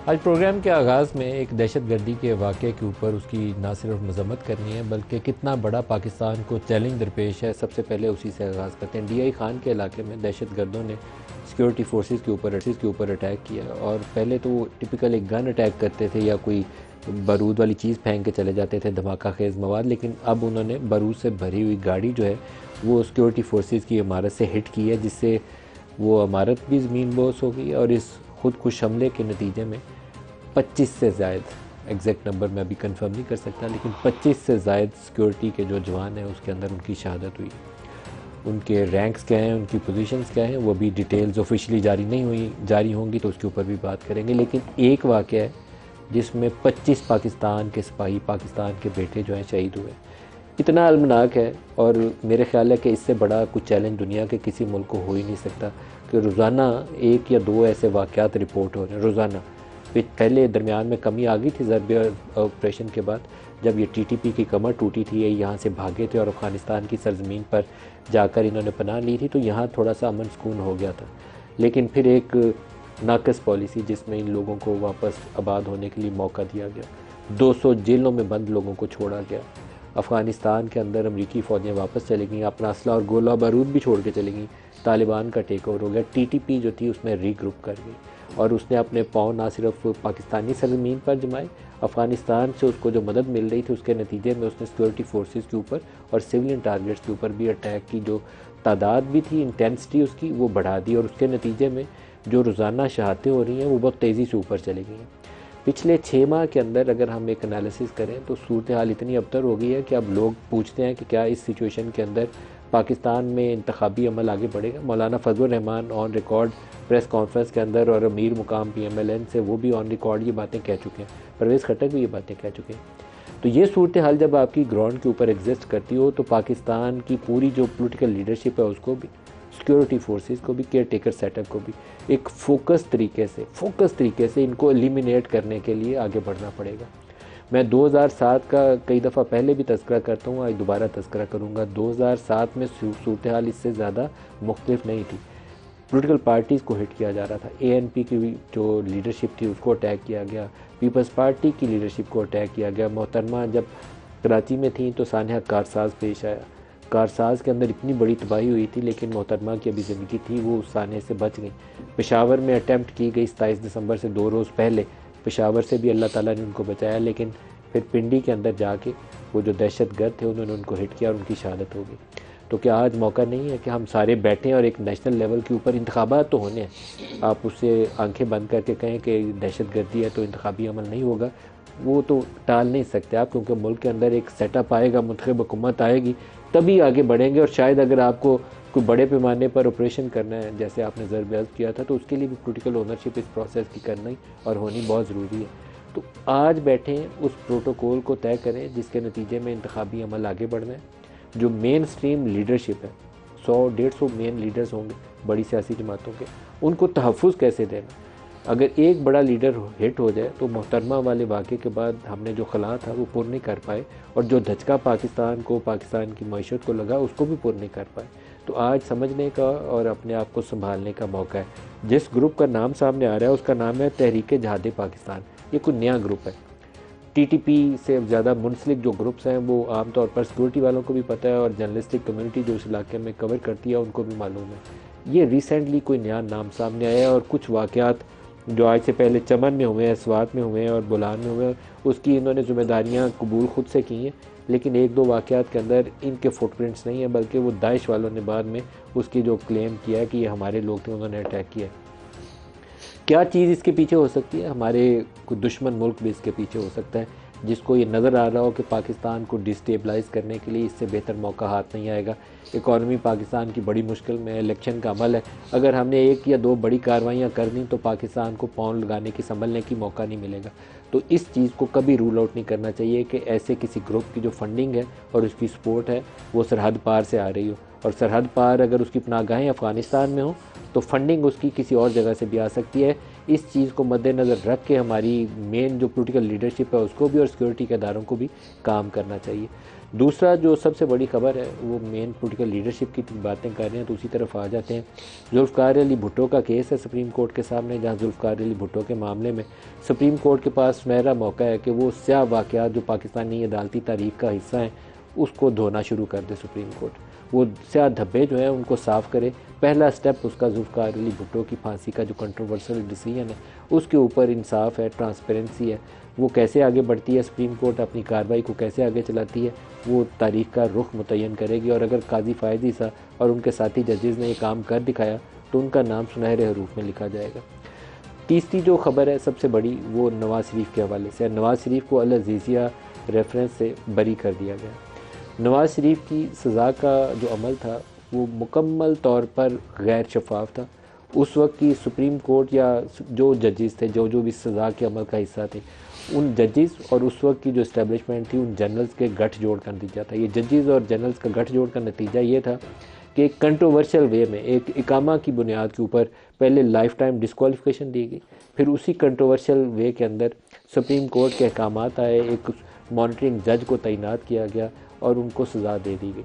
आज प्रोग्राम के आगाज़ में एक दहशतगर्दी के वाक़े के ऊपर उसकी ना सिर्फ मजम्मत करनी है बल्कि कितना बड़ा पाकिस्तान को चैलेंज दरपेश है, सबसे पहले उसी से आगाज़ करते हैं। DI खान के इलाके में दहशतगर्दों ने सिक्योरिटी फोर्सेस के ऊपर अटैक किया और पहले तो वो टिपिकल एक गन अटैक करते थे या कोई बारूद वाली चीज़ फेंक के चले जाते थे, धमाका खेज़ मवाद, लेकिन अब उन्होंने बारूद से भरी हुई गाड़ी जो है वो सिक्योरिटी फोर्सेस की इमारत से हिट की है, जिससे वो इमारत भी ज़मीन बोस हो गई और इस खुदकुश हमले के नतीजे में 25 से ज़ायद, एग्जैक्ट नंबर मैं अभी कंफर्म नहीं कर सकता, लेकिन 25 से ज़ायद सिक्योरिटी के जो जवान हैं उसके अंदर उनकी शहादत हुई। उनके रैंक्स क्या हैं, उनकी पोजीशंस क्या हैं, वो भी डिटेल्स ऑफिशियली जारी होंगी तो उसके ऊपर भी बात करेंगे। लेकिन एक वाक़या है जिसमें 25 पाकिस्तान के सिपाही, पाकिस्तान के बेटे जो हैं शहीद हुए। इतना अलमनाक है और मेरे ख्याल है कि इससे बड़ा कुछ चैलेंज दुनिया के किसी मुल्क को हो ही नहीं सकता कि रोज़ाना एक या दो ऐसे वाक़यात रिपोर्ट हो रहे हैं रोज़ाना। पहले दरमियान में कमी आ गई थी ज़रबे ऑपरेशन के बाद, जब ये TTP की कमर टूटी थी, ये यहाँ से भागे थे और अफ़गानिस्तान की सरज़मीन पर जाकर इन्होंने पनाह ली थी, तो यहाँ थोड़ा सा अमन सुकून हो गया था। लेकिन फिर एक नाकस पॉलिसी जिसमें इन लोगों को वापस आबाद होने के लिए मौका दिया गया, 200 जेलों में बंद लोगों को छोड़ा गया, अफ़गानिस्तान के अंदर अमरीकी फ़ौजें वापस चली गईं, अपना असला और गोला बारूद भी छोड़ के चली गईं, तालिबान का टेक ओवर हो गया, TTP जो थी उसमें रीग्रुप कर गई और उसने अपने पाँव ना सिर्फ पाकिस्तानी सरज़मीन पर जमाए, अफ़गानिस्तान से उसको जो मदद मिल रही थी उसके नतीजे में उसने सिक्योरिटी फोर्सेस के ऊपर और सिविलियन टारगेट्स के ऊपर भी अटैक की, जो तादाद भी थी, इंटेंसिटी उसकी वो बढ़ा दी और उसके नतीजे में जो रोज़ाना शहादतें हो रही हैं वो बहुत तेज़ी से ऊपर चली गई हैं। पिछले 6 माह के अंदर अगर हम एक एनालिसिस करें तो सूरत हाल इतनी अबतर हो गई है कि अब लोग पूछते हैं कि क्या इस सिचुएशन के अंदर पाकिस्तान में इंतखाबी अमल आगे बढ़ेगा। Maulana Fazl Rehman on record press conference के अंदर और अमीर मुकाम PMLN से वो भी ऑन रिकॉर्ड ये बातें कह चुके हैं, परवेज़ खट्टक भी ये बातें कह चुके हैं। तो ये सूरत हाल जब आपकी ग्राउंड के ऊपर एग्जिस्ट करती हो तो पाकिस्तान की पूरी जो पॉलिटिकल लीडरशिप है उसको भी, सिक्योरिटी फोर्सेस को भी, केयर टेकर सेटअप को भी एक फोकस तरीके से इनको एलिमिनेट करने के लिए आगे बढ़ना पड़ेगा। मैं 2007 का कई दफ़ा पहले भी तज़किरा करता हूँ, आज दोबारा तज़किरा करूँगा। 2007 में सूरत हाल इससे ज़्यादा मुख्तलिफ नहीं थी। पॉलिटिकल पार्टीज़ को हिट किया जा रहा था, ANP की जो लीडरशिप थी उसको अटैक किया गया, पीपल्स पार्टी की लीडरशिप को अटैक किया गया। मोहतरमा जब कराची में थी तो सानिया कारसाज पेश आया, कारसाज के अंदर इतनी बड़ी तबाही हुई थी लेकिन मोहतरमा की अभी ज़िंदगी थी वो उस साने से बच गई। पेशावर में अटैम्प्ट की गई 27 दिसंबर से 2 रोज़ पहले, पेशावर से भी अल्लाह ताला ने उनको बचाया, लेकिन फिर पिंडी के अंदर जाके वो जो दहशतगर्द थे उन्होंने उनको हिट किया और उनकी शहादत हो गई। तो क्या आज मौका नहीं है कि हम सारे बैठें और एक नेशनल लेवल के ऊपर इंतखाबात तो होने हैं, आप उससे आंखें बंद करके कहें कि दहशतगर्दी है तो इंतखाबी अमल नहीं होगा, वो तो टाल नहीं सकते आप, क्योंकि मुल्क के अंदर एक सेटअप आएगा, मुंतखब हुकूमत आएगी तभी आगे बढ़ेंगे। और शायद अगर आपको कोई बड़े पैमाने पर ऑपरेशन करना है जैसे आपने ज़रब किया था तो उसके लिए भी पॉलिटिकल ओनरशिप इस प्रोसेस की करना ही और होनी बहुत ज़रूरी है। तो आज बैठें, उस प्रोटोकॉल को तय करें जिसके नतीजे में इंतखाबी अमल आगे बढ़ना है। जो मेन स्ट्रीम लीडरशिप है, 100-150 मेन लीडर्स होंगे बड़ी सियासी जमातों के, उनको तहफ़्फ़ुज़ कैसे देना। अगर एक बड़ा लीडर हिट हो जाए तो मोहतरमा वाले वाक़े के बाद हमने जो खला था वो पूर्ण नहीं कर पाए और जो धचका पाकिस्तान को, पाकिस्तान की मईशत को लगा उसको भी पूर्ण नहीं कर पाए। तो आज समझने का और अपने आप को संभालने का मौका है। जिस ग्रुप का नाम सामने आ रहा है उसका नाम है तहरीक जहाद पाकिस्तान। ये कोई नया ग्रुप है। TTP से ज़्यादा मुंसलिक जो ग्रुप्स हैं वो आमतौर पर सिक्योरिटी वालों को भी पता है और जर्नलिस्टिक कम्युनिटी जो इस इलाके में कवर करती है उनको भी मालूम है। ये रिसेंटली कोई नया नाम सामने आया है और कुछ वाक़यात जो आज से पहले चमन में हुए हैं, स्वात में हुए हैं और बुलान में हुए हैं, उसकी इन्होंने ज़िम्मेदारियाँ कबूल खुद से की हैं, लेकिन एक दो वाक़यात के अंदर इनके फुटप्रिंट्स नहीं है, बल्कि वो दाइश वालों ने बाद में उसकी जो क्लेम किया है कि ये हमारे लोग थे, उन्होंने अटैक किया। क्या चीज़ इसके पीछे हो सकती है? हमारे कोई दुश्मन मुल्क भी इसके पीछे हो सकता है, जिसको ये नज़र आ रहा हो कि पाकिस्तान को डिस्टेबलाइज़ करने के लिए इससे बेहतर मौका हाथ नहीं आएगा। इकॉनमी पाकिस्तान की बड़ी मुश्किल में है, इलेक्शन का अमल है, अगर हमने एक या दो बड़ी कार्रवाइयाँ कर दी तो पाकिस्तान को पाँव लगाने की, संभलने की मौका नहीं मिलेगा। तो इस चीज़ को कभी रूल आउट नहीं करना चाहिए कि ऐसे किसी ग्रुप की जो फंडिंग है और उसकी सपोर्ट है वो सरहद पार से आ रही हो, और सरहद पार अगर उसकी पनाहगाहें अफ़गानिस्तान में हो तो फंडिंग उसकी किसी और जगह से भी आ सकती है। इस चीज़ को मद्देनज़र रख के हमारी मेन जो पोलिटिकल लीडरशिप है उसको भी और सिक्योरिटी के इदारों को भी काम करना चाहिए। दूसरा जो सबसे बड़ी खबर है वो मेन पोलिटिकल लीडरशिप की बातें कर रहे हैं, तो उसी तरफ आ जाते हैं। जुल्फ़िकार अली भुट्टो का केस है सुप्रीम कोर्ट के सामने, जहां जुल्फ़िकार अली भुट्टो के मामले में सुप्रीम कोर्ट के पास सुनहरा मौका है कि वो स्याह वाक़यात जो पाकिस्तानी अदालती तारीख का हिस्सा हैं उसको धोना शुरू कर दे सुप्रीम कोर्ट। वो स्याह धब्बे जो हैं उनको साफ़ करे। पहला स्टेप उसका जुल्फ़िकार अली भुट्टो की फांसी का जो कंट्रोवर्शियल डिसीजन है उसके ऊपर इंसाफ है, ट्रांसपेरेंसी है। वो कैसे आगे बढ़ती है, सुप्रीम कोर्ट अपनी कार्रवाई को कैसे आगे चलाती है, वो तारीख का रुख मुतय्यन करेगी। और अगर काजी फ़ायद ईसा और उनके साथी जजेज़ ने ये काम कर दिखाया तो उनका नाम सुनहरे हरूफ में लिखा जाएगा। तीसरी जो खबर है सबसे बड़ी वो नवाज़ शरीफ के हवाले से। नवाज़ शरीफ को अल अज़ीज़िया रेफरेंस से बरी कर दिया गया। नवाज़ शरीफ की सज़ा का जो अमल था वो मुकम्मल तौर पर गैर शफाफ था। उस वक्त की सुप्रीम कोर्ट या जो जजेस थे जो भी सज़ा के अमल का हिस्सा थे, उन जजेस और उस वक्त की जो इस्टेब्लिशमेंट थी उन जनरल्स के गठजोड़ का नतीजा था। ये जजेस और जनरल्स का गठजोड़ का नतीजा ये था कि एक कंट्रोवर्शियल वे में एक इकामा की बुनियाद के ऊपर पहले लाइफ टाइम डिस्क्वालिफिकेशन दी गई, फिर उसी कंट्रोवर्शियल वे के अंदर सुप्रीम कोर्ट के अहकामात आए, एक मॉनिटरिंग जज को तैनात किया गया और उनको सज़ा दे दी गई।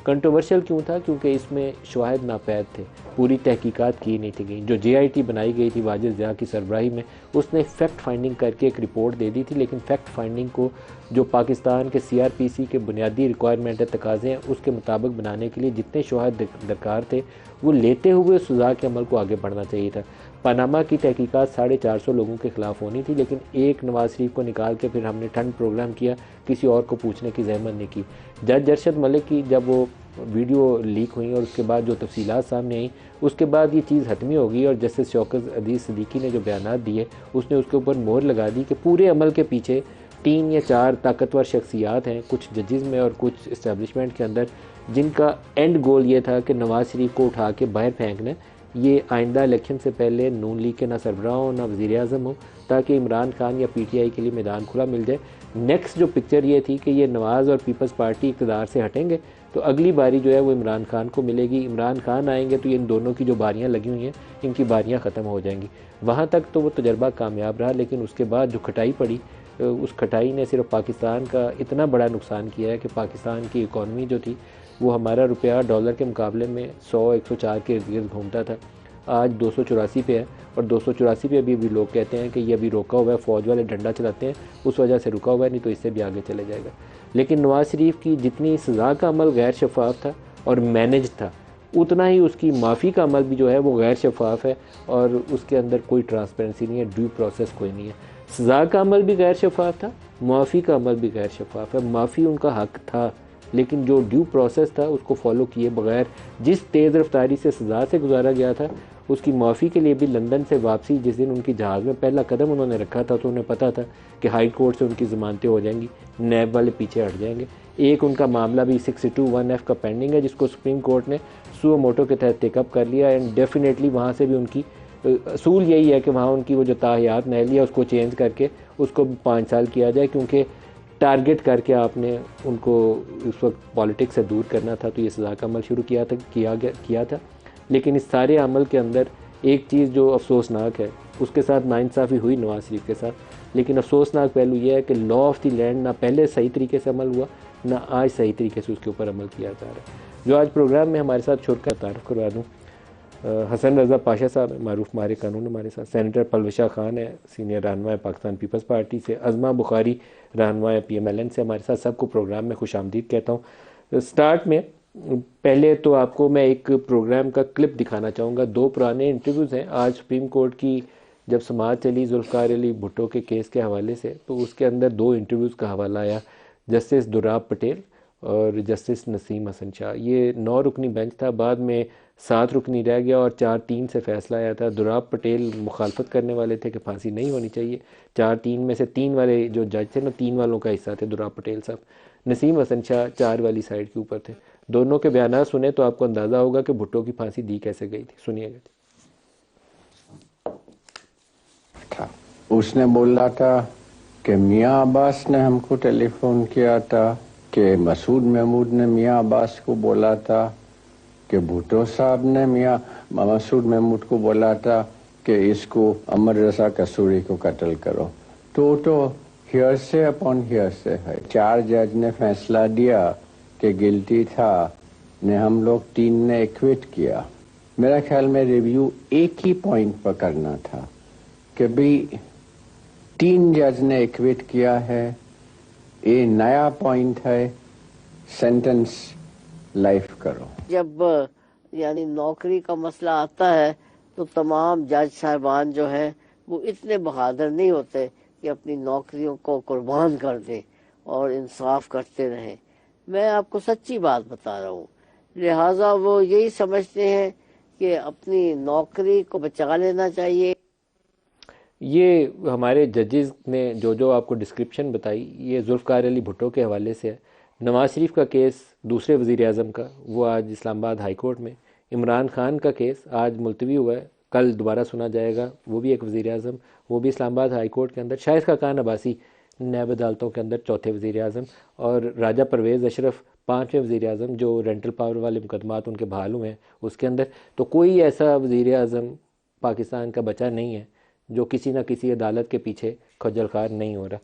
कंट्रोवर्शियल क्यों था? क्योंकि इसमें शवाहिद नापैद थे, पूरी तहकीकात की नहीं थी गई। जो JIT बनाई गई थी वाजिद ज़िया की सरबराही में, उसने फैक्ट फाइंडिंग करके एक रिपोर्ट दे दी थी, लेकिन फैक्ट फाइंडिंग को जो पाकिस्तान के CRPC के बुनियादी रिक्वायरमेंट है, तकाज़े हैं, उसके मुताबिक बनाने के लिए जितने शवाहिद दरकार थे वो लेते हुए सज़ा के अमल को आगे बढ़ना चाहिए था। पनामा की तहकीकात 450 लोगों के ख़िलाफ़ होनी थी, लेकिन एक नवाज़ शरीफ को निकाल के फिर हमने ठंड प्रोग्राम किया, किसी और को पूछने की जहमत नहीं की। जज अरशद मलिक की जब वो वीडियो लीक हुई और उसके बाद जो तफसीलात सामने आई, उसके बाद ये चीज़ हतमी हो गई और जस्टिस शौकत अजीज़ सिद्दीकी ने जो बयानात दिए उसने उसके ऊपर मोहर लगा दी कि पूरे अमल के पीछे 3 या 4 ताकतवर शख्सियात हैं, कुछ जजेज़ में और कुछ इस्टेब्लिशमेंट के अंदर, जिनका एंड गोल ये था कि नवाज़ शरीफ को उठा के बाहर फेंकना। ये आइंदा इलेक्शन से पहले नून लीग के ना सरबराह हो ना वज़ीर आज़म हो, ताकि इमरान खान या PTI के लिए मैदान खुला मिल जाए। नेक्स्ट जो पिक्चर ये थी कि ये नवाज़ और पीपल्स पार्टी इक़्तिदार से हटेंगे तो अगली बारी जो है वो इमरान खान को मिलेगी। इमरान खान आएंगे तो ये इन दोनों की जो बारियां लगी हुई हैं इनकी बारियां ख़त्म हो जाएंगी। वहाँ तक तो वो तजर्बा कामयाब रहा, लेकिन उसके बाद जो खटाई पड़ी, उस खटाई ने सिर्फ पाकिस्तान का इतना बड़ा नुकसान किया है कि पाकिस्तान की इकॉनमी जो थी वो हमारा रुपया डॉलर के मुकाबले में 100-104 के इर्द घूमता था, आज 284 पे है। और 284 पे भी लोग कहते हैं कि ये अभी रोका हुआ है, फ़ौज वाले डंडा चलाते हैं उस वजह से रुका हुआ है, नहीं तो इससे भी आगे चले जाएगा। लेकिन नवाज़ शरीफ की जितनी सज़ा का अमल गैर शफाफ था और मैनेज था, उतना ही उसकी माफ़ी का अमल भी जो है वो गैर शफाफ है और उसके अंदर कोई ट्रांसपेरेंसी नहीं है, ड्यू प्रोसेस कोई नहीं है। सज़ा का अमल भी गैर शफाफ था, माफ़ी का अमल भी गैर शफाफ है। माफ़ी उनका हक था, लेकिन जो ड्यू प्रोसेस था उसको फॉलो किए बगैर जिस तेज़ रफ्तारी से सज़ा से गुजारा गया था, उसकी माफ़ी के लिए भी लंदन से वापसी जिस दिन उनकी जहाज़ में पहला कदम उन्होंने रखा था तो उन्हें पता था कि हाई कोर्ट से उनकी ज़मानतें हो जाएंगी, नैब वाले पीछे हट जाएंगे। एक उनका मामला भी 621F का पेंडिंग है, जिसको सुप्रीम कोर्ट ने सुओ मोटो के तहत टेकअप कर लिया। एंड डेफिनेटली वहाँ से भी उनकी असूल यही है कि वहाँ उनकी वो जो ताहियात नहली है उसको चेंज करके उसको 5 साल किया जाए, क्योंकि टारगेट करके आपने उनको उस वक्त पॉलिटिक्स से दूर करना था, तो ये सज़ा का अमल शुरू किया था। लेकिन इस सारे अमल के अंदर एक चीज़ जो अफसोसनाक है, उसके साथ नाइंसाफ़ी हुई नवाज़ शरीफ के साथ, लेकिन अफसोसनाक पहलू यह है कि लॉ ऑफ़ द लैंड ना पहले सही तरीके से अमल हुआ, ना आज सही तरीके से उसके ऊपर अमल किया जा रहा है। जो आज प्रोग्राम में हमारे साथ छोड़कर तारुफ करवा दूँ, हसन रज़ा पाशा साहब मारूफ मारे कानून हमारे साथ, सेनेटर पलवशा खान है सीनियर रहनुमा पाकिस्तान पीपल्स पार्टी से, अज़मा बुखारी रहनुमा PMLN से हमारे साथ, सबको प्रोग्राम में खुश आमदीद कहता हूँ। स्टार्ट में पहले तो आपको मैं एक प्रोग्राम का क्लिप दिखाना चाहूँगा। 2 पुराने इंटरव्यूज़ हैं। आज सुप्रीम कोर्ट की जब समाअत चली जुल्फ़िकार अली भुट्टो के केस के हवाले से, तो उसके अंदर 2 इंटरव्यूज़ का हवाला आया, जस्टिस दुराब पटेल और जस्टिस नसीम हसन शाह। ये 9 रुकनी बेंच था, बाद में 7 रुकनी रह गया और 4-3 से फैसला आया था। दुराब पटेल मुखालफत करने वाले थे कि फांसी नहीं होनी चाहिए। 4-3 में से 3 वाले जो जज थे ना, 3 वालों का हिस्सा थे दुराब पटेल साहब। नसीम हसन शाह 4 वाली साइड के ऊपर थे। दोनों के बयान सुने तो आपको अंदाज़ा होगा कि भुट्टो की फांसी दी कैसे गई थी। सुनिएगा। उसने बोला था कि मियाँ अब्बास ने हमको टेलीफोन किया था, कि मसूद महमूद ने मियाँ अब्बास को बोला था, कि भुट्टो साहब ने मियाँ मसूद महमूद को बोला था कि इसको अमर रजा कसूरी को कत्ल करो, तो हियरसे अपॉन हियरसे है। 4 जज ने फैसला दिया कि गिल्टी था, ने हम लोग 3 ने एक्विट किया। मेरा ख्याल में रिव्यू एक ही पॉइंट पर करना था कि भाई 3 जज ने एक्विट किया है, ये नया पॉइंट है, सेंटेंस लाइफ करो। जब यानी नौकरी का मसला आता है तो तमाम जज साहबान जो हैं वो इतने बहादुर नहीं होते कि अपनी नौकरियों को कुर्बान कर दें और इंसाफ करते रहें। मैं आपको सच्ची बात बता रहा हूँ, लिहाजा वो यही समझते हैं कि अपनी नौकरी को बचा लेना चाहिए। ये हमारे जजेस ने जो आपको डिस्क्रिप्शन बताई, ये जुल्फ़कार अली भुट्टो के हवाले से है। नवाज शरीफ का केस दूसरे वज़ीर आज़म का, वो आज इस्लामाबाद हाई कोर्ट में। इमरान खान का केस आज मुलतवी हुआ है, कल दोबारा सुना जाएगा, वो भी एक वज़ीर आज़म, वो भी इस्लामाबाद हाई कोर्ट के अंदर। शाहिद खाकान अब्बासी नैब अदालतों के अंदर चौथे वज़ीर आज़म, और राजा परवेज़ अशरफ 5वें वज़ीर आज़म, जो रेंटल पावर वाले मुकदमात उनके बहाल हुए हैं उसके अंदर। तो कोई ऐसा वज़ीर आज़म पाकिस्तान का बचा नहीं है जो किसी न किसी अदालत के पीछे खज्जल ख़ार नहीं हो रहा।